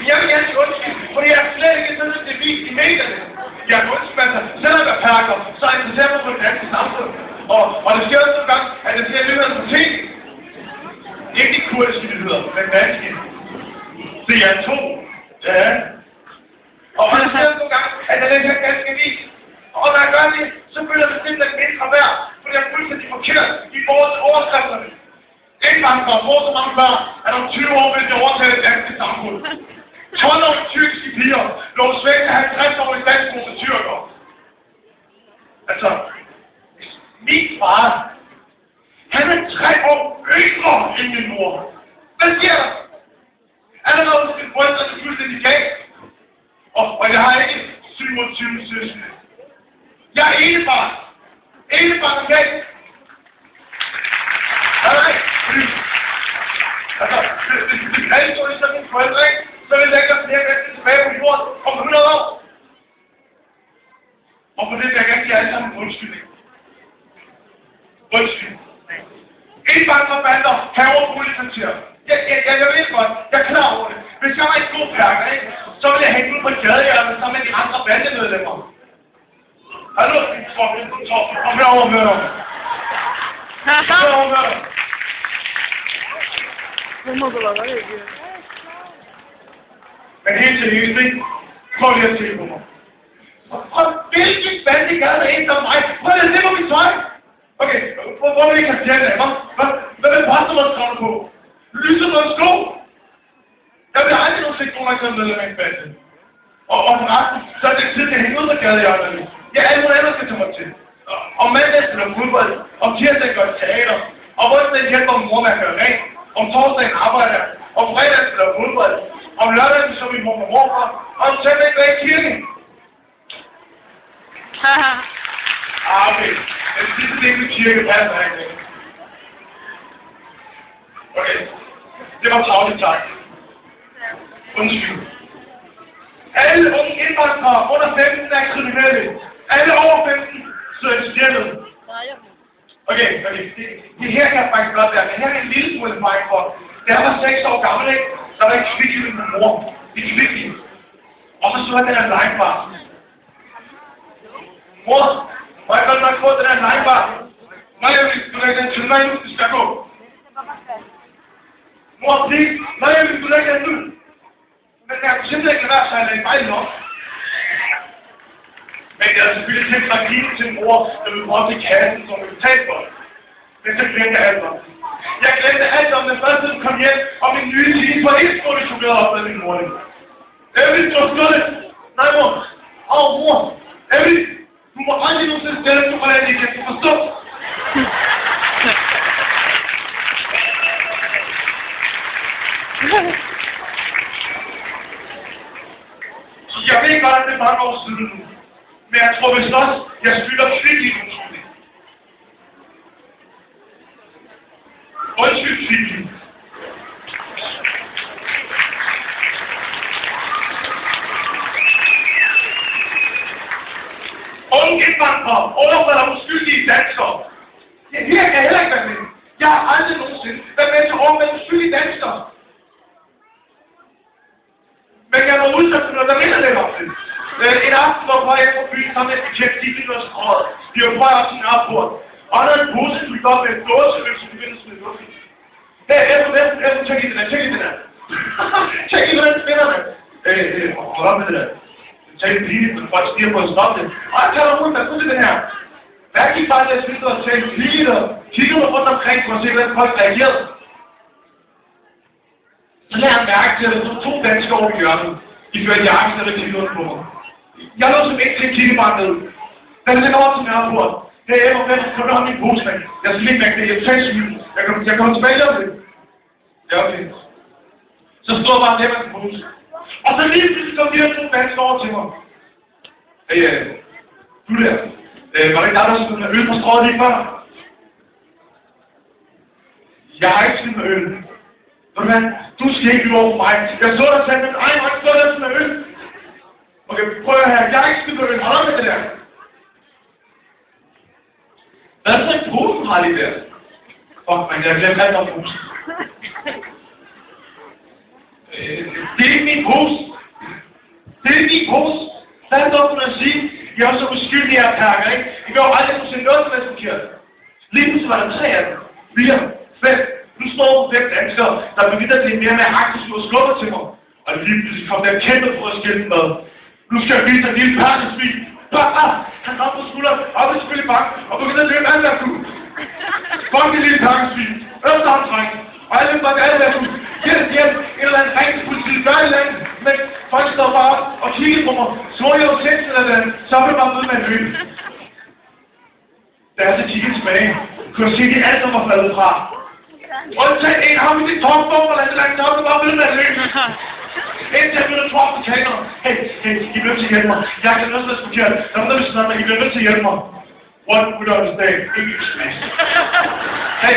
Jamen, jeg skal undskylde, fordi jeg slet ikke synes, det er vist i medierne. Jeg kan undskylde, altså, selvom jeg perker, så interesserer mig for det danske samfund. Og det sker også nogle gange, at jeg ser nyheder på ting. Ikke de kurdiske nyheder, men danske. Det er 2. Ja. Og det sker også nogle gange, at jeg læser ganske vis. Og når jeg gør det, så føler jeg mig simpelthen mindre værd, fordi jeg er fuldstændig forkert i forhold til overskrifterne. Indvandrere får så mange børn, at om 20 år vil de overtage det danske samfund. 12-årige tyrkiske piger lå svæk af 50-årige danskbrugte tyrker. Altså, min far, han er 3 år yngre end min mor. Hvad sker der? Allerede skal brystet er fuldstændig galt. Og jeg har ikke 27 søskende. Jeg er enebarn. Enebarn er galt. Nej. Altså, hvis alle stod i sådan en forældre, så vil jeg ikke have flere mennesker tilbage på jorden om 100 år. Og på det vil jeg gerne give alle sammen undskyldning. Undskyld. Indvandrerbander, heroverpolitikere. Jeg ved godt, jeg er klar over det. Hvis jeg var en god perker, så ville jeg hænge ud på gadehjørnet sammen med de andre bandemedlemmer. Hallo, kom herover med dig. Kom herover med dig. Men helt seriøst, ikke? Prøv lige at se på mig. Og hvilken bandegade er en som mig? Prøv lige at se på mit tøj. Okay, hvor vil I kapitere det? Hvad vil postnummeret på? Lyserød sko? Jeg vil aldrig nogen se nogen, der kan medlem af en bande. Og for resten, så er det tid til at hænge ud af gadehjørnet nu. Ja, alle nogen andre skal tage mig til. Om mandag spiller fodbold, om tirsdag gør teater, om onsdag hjælper min mor med at gøre rent, om torsdagen arbejder jeg, om fredag spiller fodbold, om lørdagen så min mor med morfar, og om søndag går jeg i kirken. Okay. Den sidste ting med kirke passer ikke. Okay. Det var travligt sagt. Undskyld. Alle unge indvandrere under 15 er kriminelle. Alle over 15 sidder i stjælet. Okay. Det her kan jeg faktisk godt være, men her er en lille smule erfaring for. Da jeg var 6 år gammel, ikke? Der var ikke kvikt med min mor. Det er kvikt. Og så så jeg den her legebar. Mor, må jeg godt nok få den her legebar? Nej, jeg vil lægge den til mig nu, det skal gå. Mor, please. Nej, jeg vil lægge den nu. Men jeg kunne simpelthen ikke lade være, så jeg lagde fejl nok. Men jeg havde selvfølgelig tænkt mig at give til mor, der ville gå op til kassen, som ville betale for det. Men så glemte jeg alt om. Jeg glemte alt om den første, der kom hjem, og min nye sige på et skole chokolade op af min mor. Emily, du har stået det. Nej, mor. Mor. Emily, du må aldrig nogensinde stille chokolade igen. Du forstår? Jeg ved godt, at det er mange år siden nu. Men jeg tror vist også, jeg skylder Kvickly undskyldning. Undskyld, Kvickly. Unge indvandrere overfalder uskyldige danskere. Ja, her kan jeg heller ikke være med. Jeg har aldrig nogensinde været med til at overfalde uskyldige danskere. Men jeg var udsat for noget, der minder lidt om det. En aften, hvor jeg på byen sammen med en betjent 10 minutter skråret. De var på af sin rapport. Og der er en pose fyldt op med en dåseøl, som begynder at smide luften. Hey, efter, tjek i den der. Tjek i den spillerne. Hold op med det der. Tag en pige, men folk stiger på en stop det. Og jeg tager dig ud, hvad er det her? Jeg gik bare til at spille og tage en pige, og kiggede rundt omkring, for at se, hvordan folk reagerede. Så lader jeg mærke til, at der stod 2 danskere over i hjørnet. De førte jakken, der kiggede rundt på mig. Jeg lå som ikke til at kigge bare ned. Da jeg lidt over til nærbordet. Det er jeg med, så kom min pose. Jeg skal lige mærke det. Jeg kommer tilbage om det. Ja, okay. Så stod jeg bare der med min pose. Og så lige pludselig kom de her 2 danskere over til mig. Hey, du der. Var det ikke der, der skulle have øl på strået lige før? Jeg har ikke smidt med øl. Ved du hvad? Du skal ikke lyve over for mig. Jeg så dig tage min egen hånd, så der sådan en øl. Okay, prøv at høre. Jeg har ikke styrt øl. Hold op med det der. Hvad er så en posen har lige der? Fuck, man, jeg glemte alt om posen. Det er ikke min pose. Det er ikke min pose. Lad os op at sige, I er også så uskyldige her perker, ikke? I vil jo aldrig kunne se noget som helst forkert. Lige pludselig var der 3 af dem. 4, 5. Nu står 5 danskere, der bevidder til en mere med aktiv og skubber til mig. Og lige pludselig kom der kæmpe på at skille med. Nu skal jeg vise dig en lille perkesvig. Han kom på skulderen, op i spillebank, og begyndte at løbe alt hvad kunne. Kom det lille perkesvig. Østhavnsdreng. Og alle dem bare alt hvad kunne. Hjem, en eller anden ring til politiet, gør et eller andet. Men folk står bare op og kigger på mig. Så jeg jo 6 eller andet, så blev jeg bare ved med at løbe. Da jeg så kiggede tilbage, kunne jeg se de alt, der var faldet fra. Og så en ham i dit topform, eller et eller andet, så blev jeg bare ved med at løbe. Indtil jeg blev tro på taler. Hey, I bliver nødt til at hjælpe mig. Jeg kan også være forkert. Der er noget, sådan, I bliver nødt til at hjælpe mig. One would understand English, please. Hey,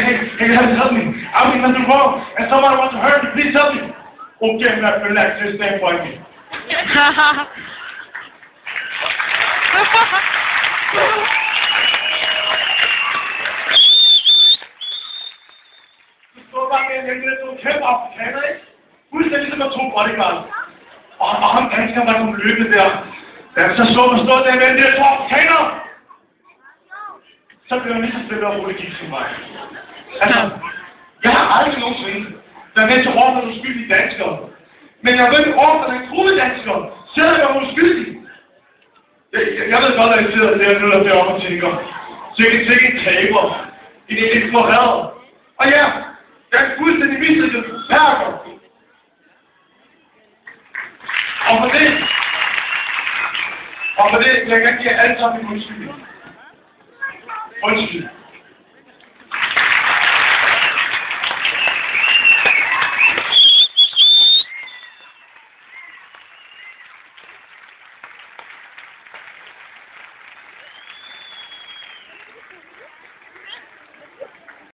help me. I'm in nothing wrong, and someone wants to hurt me. Please help me. Okay, I'm not relax. Just stand by me. Du står bare med en hjælpe, du kæmper op, kaner, ikke? Fuldstændig som at 2 bodyguards. Og ham danskeren var kommet løbende der. Da jeg så man stå der med en lille trop kaner. Så blev jeg lige så stille og roligt gik til mig. Altså, jeg har aldrig nogensinde været med til at råbe nogle uskyldige danskere. Men jeg ved ikke råbe nogle troede danskere, selvom jeg var uskyldig. Jeg ved godt, at jeg sidder deroppe og tænker, sikkert en taber, en forræder. Og ja, jeg er fuldstændig mistet perker. Og for det vil jeg gerne give jer alle sammen en undskyldning. Undskyld.